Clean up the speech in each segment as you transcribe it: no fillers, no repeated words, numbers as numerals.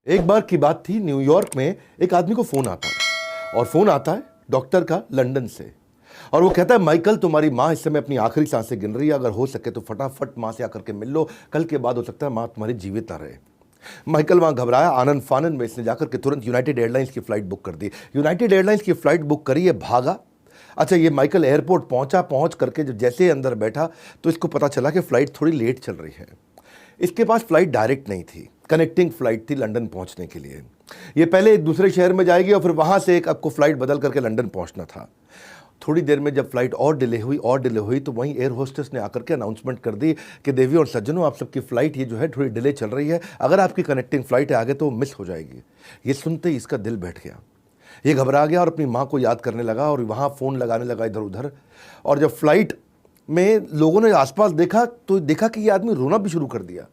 एक बार की बात थी, न्यूयॉर्क में एक आदमी को फोन आता है और फोन आता है डॉक्टर का लंदन से। और वो कहता है, माइकल तुम्हारी माँ इस समय अपनी आखिरी सांसें गिन रही है, अगर हो सके तो फटाफट माँ से आकर के मिल लो, कल के बाद हो सकता है माँ तुम्हारी जीवित ना रहे। माइकल वहाँ घबराया, आनंद फानन में इसने जाकर के तुरंत यूनाइटेड एयरलाइंस की फ्लाइट बुक कर दी। यूनाइटेड एयरलाइंस की फ्लाइट बुक करी, ये भागा। अच्छा, ये माइकल एयरपोर्ट पहुंचा, पहुंच करके जब जैसे ही अंदर बैठा तो इसको पता चला कि फ़्लाइट थोड़ी लेट चल रही है। इसके पास फ़्लाइट डायरेक्ट नहीं थी, कनेक्टिंग फ़्लाइट थी लंदन पहुंचने के लिए। ये पहले एक दूसरे शहर में जाएगी और फिर वहाँ से एक आपको फ़्लाइट बदल करके लंदन पहुँचना था। थोड़ी देर में जब फ्लाइट और डिले हुई तो वहीं एयर होस्टेस ने आकर के अनाउंसमेंट कर दी कि देवी और सज्जनों, आप सबकी फ़्लाइट ये जो है थोड़ी डिले चल रही है, अगर आपकी कनेक्टिंग फ़्लाइट है आगे तो मिस हो जाएगी। ये सुनते ही इसका दिल बैठ गया, ये घबरा गया और अपनी माँ को याद करने लगा और वहाँ फ़ोन लगाने लगा इधर उधर। और जब फ्लाइट में लोगों ने आसपास देखा तो देखा कि ये आदमी रोना भी शुरू कर दिया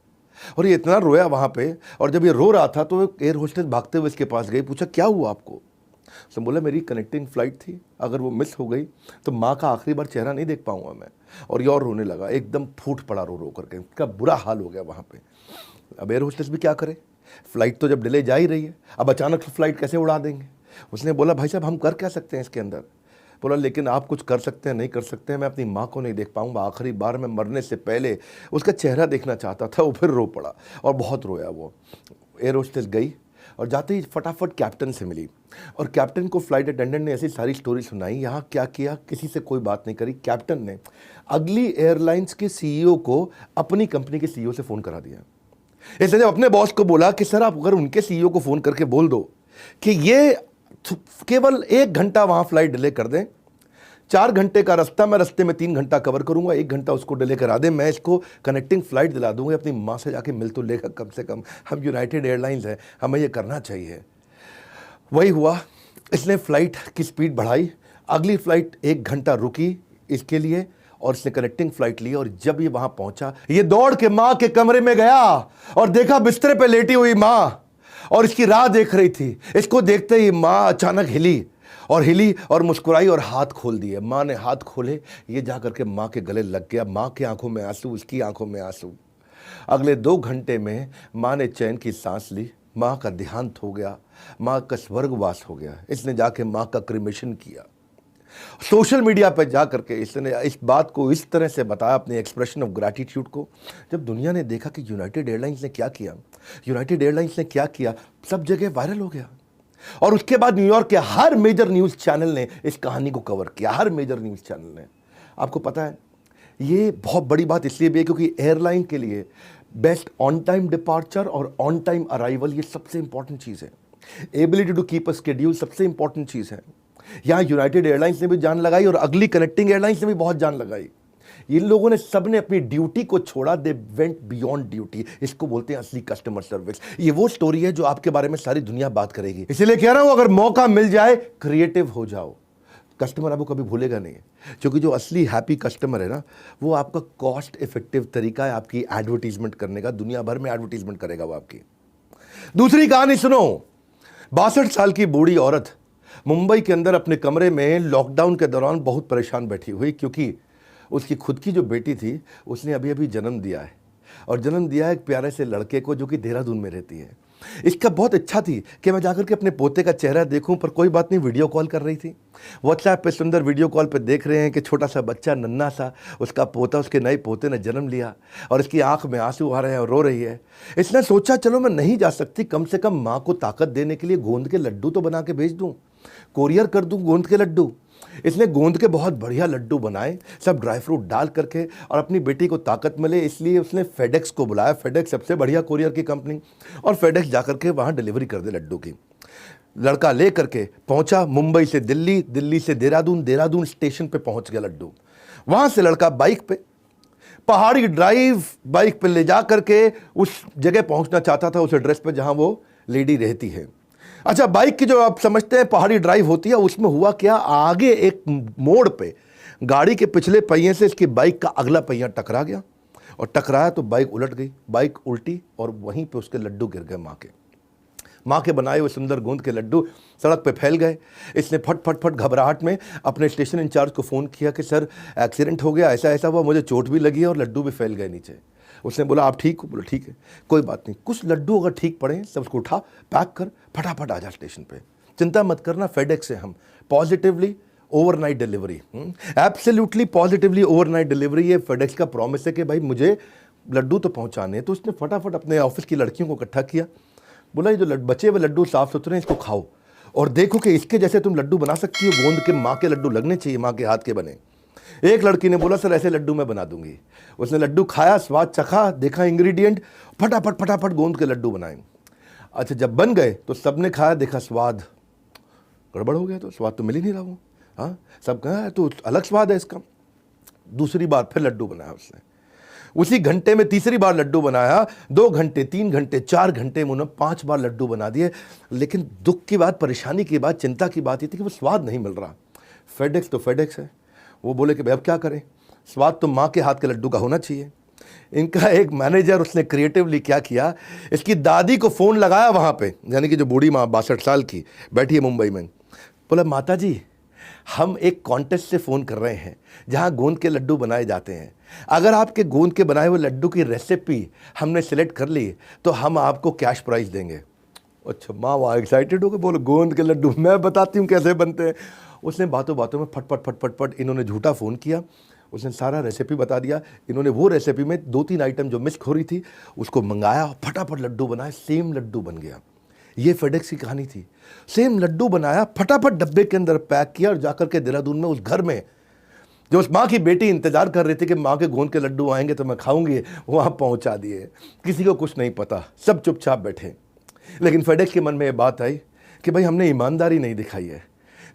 और ये इतना रोया वहाँ पे। और जब ये रो रहा था तो एयर होस्टेस भागते हुए इसके पास गई, पूछा क्या हुआ आपको। उसने बोला, मेरी कनेक्टिंग फ़्लाइट थी, अगर वो मिस हो गई तो माँ का आखिरी बार चेहरा नहीं देख पाऊंगा मैं। और ये और रोने लगा, एकदम फूट पड़ा रो रो करके, इसका बुरा हाल हो गया वहाँ पे। अब एयर होस्टेस भी क्या करे, फ़्लाइट तो जब डिले जा ही रही है, अब अचानक से फ़्लाइट कैसे उड़ा देंगे। उसने बोला, भाई साहब हम कर क्या सकते हैं इसके अंदर। बोला, लेकिन आप कुछ कर सकते हैं, नहीं कर सकते हैं, मैं अपनी माँ को नहीं देख पाऊंगा, आखिरी बार मैं मरने से पहले उसका चेहरा देखना चाहता था। वो फिर रो पड़ा और बहुत रोया वो। एयर होस्टेस गई और जाते ही फटाफट कैप्टन से मिली और कैप्टन को फ्लाइट अटेंडेंट ने ऐसी सारी स्टोरी सुनाई। यहाँ क्या किया, किसी से कोई बात नहीं करी। कैप्टन ने अगली एयरलाइंस के सीईओ को अपनी कंपनी के सीईओ से फ़ोन करा दिया। इसने जब अपने बॉस को बोला कि सर आप अगर उनके सीईओ को फ़ोन करके बोल दो कि ये केवल 1 घंटा वहाँ फ्लाइट डिले कर दें, 4 घंटे का रास्ता, मैं रास्ते में 3 घंटा कवर करूंगा, 1 घंटा उसको डिले करा दे, मैं इसको कनेक्टिंग फ़्लाइट दिला दूंगा, अपनी माँ से जाके मिल तो लेगा कम से कम, हम यूनाइटेड एयरलाइंस है, हमें ये करना चाहिए। वही हुआ, इसने फ़्लाइट की स्पीड बढ़ाई, अगली फ़्लाइट 1 घंटा रुकी इसके लिए और इसने कनेक्टिंग फ़्लाइट ली। और जब ये वहाँ पहुँचा, ये दौड़ के माँ के कमरे में गया और देखा बिस्तर पर लेटी हुई माँ और इसकी राह देख रही थी। इसको देखते ही माँ अचानक हिली और मुस्कुराई और हाथ खोल दिए। माँ ने हाथ खोले, ये जा करके माँ के गले लग गया। माँ की आंखों में आंसू, उसकी आंखों में आंसू। अगले 2 घंटे में माँ ने चैन की सांस ली, माँ का देहांत हो गया, माँ का स्वर्गवास हो गया। इसने जाके माँ का क्रिमेशन किया। सोशल मीडिया पर जा करके इसने इस बात को इस तरह से बताया, अपने एक्सप्रेशन ऑफ ग्रैटिट्यूड को। जब दुनिया ने देखा कि यूनाइटेड एयरलाइंस ने क्या किया, सब जगह वायरल हो गया। और उसके बाद न्यूयॉर्क के हर मेजर न्यूज़ चैनल ने इस कहानी को कवर किया, हर मेजर न्यूज़ चैनल ने। आपको पता है, ये बहुत बड़ी बात इसलिए भी है क्योंकि एयरलाइन के लिए बेस्ट ऑन टाइम डिपार्चर और ऑन टाइम अराइवल ये सबसे इंपॉर्टेंट चीज़ है। Ability to keep a schedule सबसे इंपॉर्टेंट चीज़ है। यहाँ यूनाइटेड एयरलाइंस ने भी जान लगाई और अगली कनेक्टिंग एयरलाइंस ने भी बहुत जान लगाई। इन लोगों ने सबने अपनी ड्यूटी को छोड़ा, दे वेंट बियॉन्ड ड्यूटी। इसको बोलते हैं असली कस्टमर सर्विस। ये वो स्टोरी है जो आपके बारे में सारी दुनिया बात करेगी। इसीलिए कह रहा हूं, अगर मौका मिल जाए क्रिएटिव हो जाओ, कस्टमर आपको कभी भूलेगा नहीं। क्योंकि जो असली हैप्पी कस्टमर है ना, वो आपका कॉस्ट इफेक्टिव तरीका है आपकी एडवर्टीजमेंट करने का, दुनिया भर में एडवर्टीजमेंट करेगा वो आपकी। दूसरी कहानी सुनो। 62 साल की बूढ़ी औरत मुंबई के अंदर अपने कमरे में लॉकडाउन के दौरान बहुत परेशान बैठी हुई, क्योंकि उसकी खुद की जो बेटी थी उसने अभी अभी जन्म दिया है और जन्म दिया है एक प्यारे से लड़के को जो कि देहरादून में रहती है। इसका बहुत इच्छा थी कि मैं जाकर के अपने पोते का चेहरा देखूं, पर कोई बात नहीं, वीडियो कॉल कर रही थी। व्हाट्सएप पे सुंदर वीडियो कॉल पे देख रहे हैं कि छोटा सा बच्चा, नन्हा सा, उसका पोता, उसके नए पोते ने जन्म लिया और इसकी आंख में आंसू आ रहे हैं और रो रही है। इसने सोचा, चलो मैं नहीं जा सकती, कम से कम माँ को ताकत देने के लिए गोंद के लड्डू तो बना के भेज दूँ, कोरियर कर दूँ गोंद के लड्डू। इसने गोंद के बहुत बढ़िया लड्डू बनाए, सब ड्राई फ्रूट डाल करके, और अपनी बेटी को ताकत मिले इसलिए उसने फेडेक्स को बुलाया। फेडेक्स सबसे बढ़िया कोरियर की कंपनी, और फेडेक्स जाकर के वहाँ डिलीवरी कर दे लड्डू की। लड़का ले करके पहुँचा मुंबई से दिल्ली, दिल्ली से देहरादून, देहरादून स्टेशन पे पहुँच गया लड्डू। वहाँ से लड़का बाइक पे, पहाड़ी ड्राइव बाइक पे ले जा करके उस जगह पहुँचना चाहता था, उस एड्रेस पर जहाँ वो लेडी रहती है। अच्छा, बाइक की जो आप समझते हैं पहाड़ी ड्राइव होती है, उसमें हुआ क्या, आगे एक मोड़ पे गाड़ी के पिछले पहिए से इसकी बाइक का अगला पहिया टकरा गया और टकराया तो बाइक उलट गई, बाइक उल्टी और वहीं पे उसके लड्डू गिर गए। माँ के बनाए हुए सुंदर गोंद के लड्डू सड़क पे फैल गए। इसने फट घबराहट में अपने स्टेशन इंचार्ज को फ़ोन किया कि सर एक्सीडेंट हो गया, ऐसा ऐसा हुआ, मुझे चोट भी लगी और लड्डू भी फैल गए नीचे। उसने बोला आप ठीक हो? बोला ठीक है, कोई बात नहीं, कुछ लड्डू अगर ठीक पड़े सब उसको उठा, पैक कर, फटाफट आ जा स्टेशन पे, चिंता मत करना, फेडेक्स से हम positively overnight delivery, absolutely positively overnight delivery. ये फेडेक्स का प्रॉमिस है कि भाई मुझे लड्डू तो पहुंचाने। तो उसने फटाफट अपने ऑफिस की लड़कियों को इकट्ठा किया, बोला ये जो बचे हुए लड्डू साफ सुथरे हैं, इसको खाओ और देखो कि इसके जैसे तुम लड्डू बना सकती हो, गोंद के माँ के लड्डू लगने चाहिए, माँ के हाथ के बने। एक लड़की ने बोला सर ऐसे लड्डू मैं बना दूंगी। उसने लड्डू खाया, स्वाद चखा, देखा इंग्रेडिएंट, फटाफट फटाफट गोंद के लड्डू बनाए। अच्छा जब बन गए तो सबने खाया, देखा स्वाद गड़बड़ हो गया, तो स्वाद तो मिल ही नहीं रहा वो। हाँ, सब कहा तो अलग स्वाद है इसका। दूसरी बार फिर लड्डू बनाया उसने, उसी घंटे में तीसरी बार लड्डू बनाया, 2 घंटे 3 घंटे 4 घंटे में उन्होंने 5 बार लड्डू बना दिए। लेकिन दुख की बात, परेशानी की बात, चिंता की बात ये थी कि वो स्वाद नहीं मिल रहा। फेडेक्स तो फेडेक्स है, वो बोले कि भाई अब क्या करें, स्वाद तो माँ के हाथ के लड्डू का होना चाहिए। इनका एक मैनेजर, उसने क्रिएटिवली क्या किया, इसकी दादी को फ़ोन लगाया वहाँ पे, यानी कि जो बूढ़ी माँ 62 साल की बैठी है मुंबई में, बोला माता जी हम एक कॉन्टेस्ट से फ़ोन कर रहे हैं जहाँ गोंद के लड्डू बनाए जाते हैं, अगर आपके गोंद के बनाए हुए लड्डू की रेसिपी हमने सेलेक्ट कर ली तो हम आपको कैश प्राइज़ देंगे। अच्छा माँ वहाँ एक्साइटेड हो गए, बोलो गोंद के लड्डू मैं बताती हूँ कैसे बनते हैं। उसने बातों बातों में फट इन्होंने झूठा फ़ोन किया, उसने सारा रेसिपी बता दिया। इन्होंने वो रेसिपी में 2-3 आइटम जो मिस हो रही थी उसको मंगाया, फटाफट लड्डू बनाए, सेम लड्डू बन गया। ये फेडेक्स की कहानी थी। सेम लड्डू बनाया, फटाफट डब्बे के अंदर पैक किया और जाकर के देहरादून में उस घर में जो उस माँ की बेटी इंतजार कर रही थी कि माँ के गोंद के लड्डू आएंगे तो मैं खाऊंगी, वहाँ पहुँचा दिए। किसी को कुछ नहीं पता, सब चुपचाप बैठे। लेकिन फेडेक्स के मन में ये बात आई कि भाई हमने ईमानदारी नहीं दिखाई है।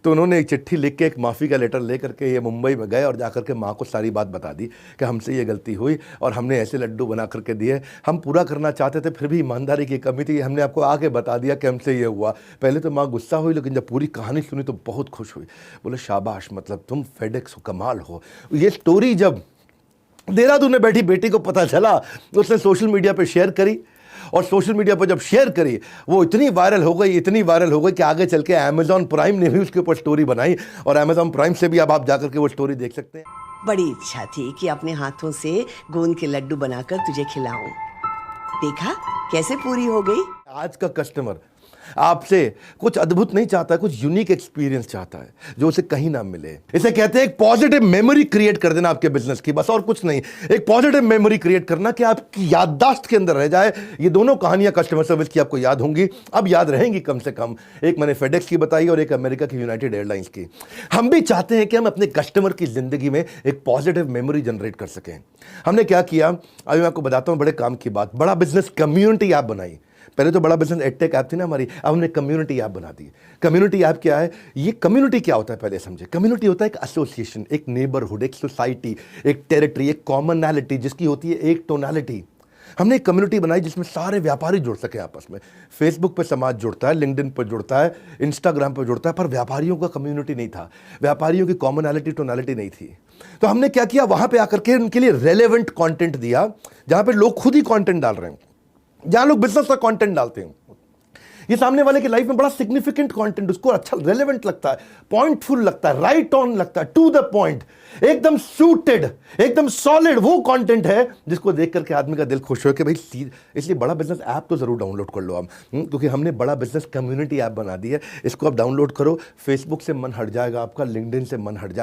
तो उन्होंने एक चिट्ठी लिख के, एक माफ़ी का लेटर ले करके ये मुंबई में गए और जाकर के माँ को सारी बात बता दी कि हमसे ये गलती हुई और हमने ऐसे लड्डू बना करके दिए, हम पूरा करना चाहते थे फिर भी ईमानदारी की कमी थी, हमने आपको आके बता दिया कि हमसे ये हुआ। पहले तो माँ गुस्सा हुई, लेकिन जब पूरी कहानी सुनी तो बहुत खुश हुई। बोले शाबाश, मतलब तुम फेडेक्स हो, कमाल हो। ये स्टोरी जब देहरादून में बैठी बेटी को पता चला तो उसने सोशल मीडिया पर शेयर करी, और सोशल मीडिया पर जब शेयर करी वो इतनी वायरल हो गई, इतनी वायरल हो गई कि आगे चल के अमेज़ॉन प्राइम ने भी उसके ऊपर स्टोरी बनाई और अमेज़ॉन प्राइम से भी अब आप जाकर के वो स्टोरी देख सकते हैं। बड़ी इच्छा थी कि अपने हाथों से गोंद के लड्डू बनाकर तुझे खिलाऊं। देखा कैसे पूरी हो गई। आज का कस्टमर आपसे कुछ अद्भुत नहीं चाहता, कुछ यूनिक एक्सपीरियंस चाहता है जो उसे कहीं ना मिले। इसे कहते हैं एक पॉजिटिव मेमोरी क्रिएट कर देना आपके बिजनेस की, बस और कुछ नहीं। एक पॉजिटिव मेमोरी क्रिएट करना कि आपकी याददाश्त के अंदर रह जाए। ये दोनों कहानियां कस्टमर सर्विस की आपको याद होंगी, अब याद रहेंगी कम से कम। एक मैंने फेडेक्स की बताई और एक अमेरिका की यूनाइटेड एयरलाइंस की। हम भी चाहते हैं कि हम अपने कस्टमर की जिंदगी में एक पॉजिटिव मेमोरी जनरेट कर सकें। हमने क्या किया, अभी मैं आपको बताता हूं, बड़े काम की बात। बड़ा बिजनेस कम्युनिटी ऐप बनाई। पहले तो बड़ा बिजनेस एडटेक ऐप थी ना हमारी, अब हमने कम्युनिटी ऐप बना दी। कम्युनिटी ऐप क्या है, ये कम्युनिटी क्या होता है पहले समझे। कम्युनिटी होता है एक एसोसिएशन, एक नेबरहुड, एक सोसाइटी, एक टेरिटरी, एक कॉमनैलिटी जिसकी होती है एक टोनैलिटी। हमने एक कम्युनिटी बनाई जिसमें सारे व्यापारी जुड़ सके आपस में। फेसबुक पे समाज जुड़ता है, लिंक्डइन पर जुड़ता है, इंस्टाग्राम पर जुड़ता है, पर व्यापारियों का कम्युनिटी नहीं था, व्यापारियों की कॉमनैलिटी टोनैलिटी नहीं थी। तो हमने क्या किया, वहां पे आकर के उनके लिए रेलेवेंट कंटेंट दिया, जहां पे लोग खुद ही कंटेंट डाल रहे हैं, जहां लोग बिजनेस का कंटेंट डालते हैं। ये सामने वाले की लाइफ में बड़ा सिग्निफिकेंट कंटेंट, उसको अच्छा रेलेवेंट लगता है, पॉइंटफुल लगता है, राइट ऑन लगता है, टू द पॉइंट, एकदम सूटेड, एकदम सॉलिड वो कंटेंट है जिसको देख करके आदमी का दिल खुश हो कि भाई। इसलिए बड़ा बिजनेस ऐप तो जरूर डाउनलोड कर लो आप, क्योंकि हमने बड़ा बिजनेस कम्युनिटी ऐप बना दी है। इसको आप डाउनलोड करो, फेसबुक से मन हट जाएगा आपका, लिंक्डइन से मन हट जाएगा।